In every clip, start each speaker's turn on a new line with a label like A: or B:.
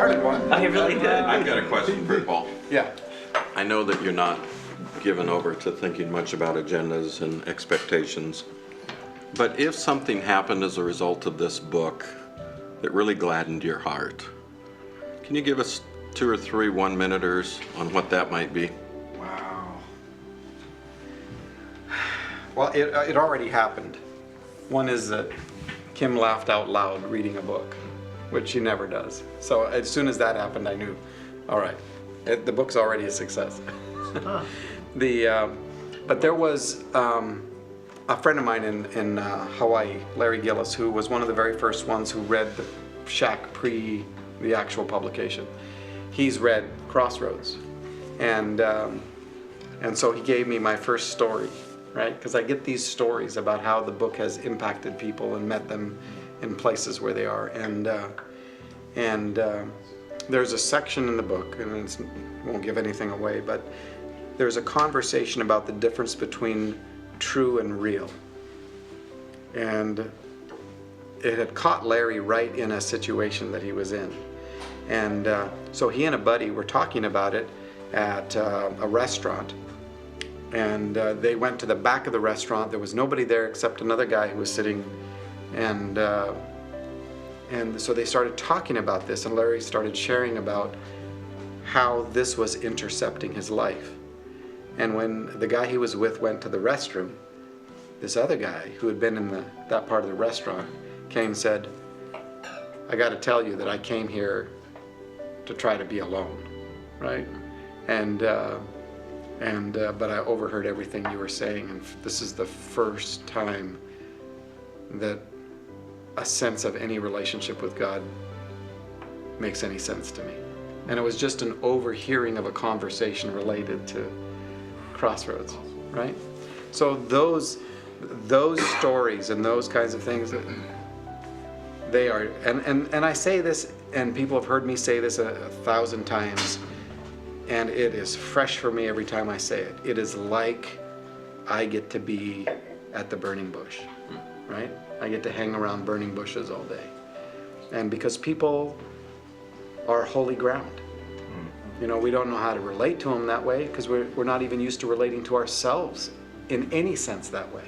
A: started one.
B: I really did.
C: I've got a question for Paul.
A: Yeah.
C: I know that you're not given over to thinking much about agendas and expectations, but if something happened as a result of this book that really gladdened your heart, can you give us 2 or 3 one-minuters on what that might be?
A: Wow. Well, it already happened. One is that Kim laughed out loud reading a book, which she never does. So as soon as that happened, I knew, all right, the book's already a success. But there was a friend of mine in Hawaii, Larry Gillis, who was one of the very first ones who read the Shack pre the actual publication. He's read Crossroads, and so he gave me my first story, right? Because I get these stories about how the book has impacted people and met them in places where they are, and there's a section in the book, and it won't give anything away, but there's a conversation about the difference between true and real. And it had caught Larry right in a situation that he was in. And so he and a buddy were talking about it at a restaurant. And they went to the back of the restaurant. There was nobody there except another guy who was sitting. And so they started talking about this, and Larry started sharing about how this was intercepting his life. And when the guy he was with went to the restroom, this other guy who had been in that part of the restaurant came and said, I got to tell you that I came here to try to be alone, right? But I overheard everything you were saying, and this is the first time that a sense of any relationship with God makes any sense to me. And it was just an overhearing of a conversation related to Crossroads, right? So those stories and those kinds of things, they are, and I say this, and people have heard me say this a 1,000 times, and it is fresh for me every time I say it. It is like I get to be at the burning bush, right? I get to hang around burning bushes all day. And because people are holy ground. You know, we don't know how to relate to them that way because we're not even used to relating to ourselves in any sense that way.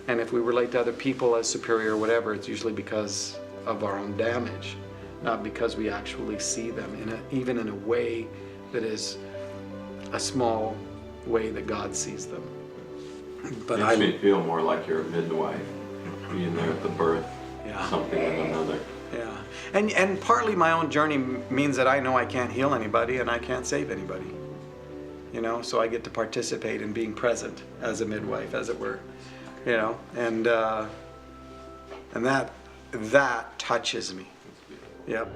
A: And if we relate to other people as superior or whatever, it's usually because of our own damage, not because we actually see them even in a way that is a small way that God sees them. But
C: Makes me feel more like you're a midwife, being there at the birth,
A: Yeah.
C: something in another.
A: Yeah, and partly my own journey means that I know I can't heal anybody and I can't save anybody. You know, so I get to participate in being present as a midwife, as it were. You know, and that touches me. Yep.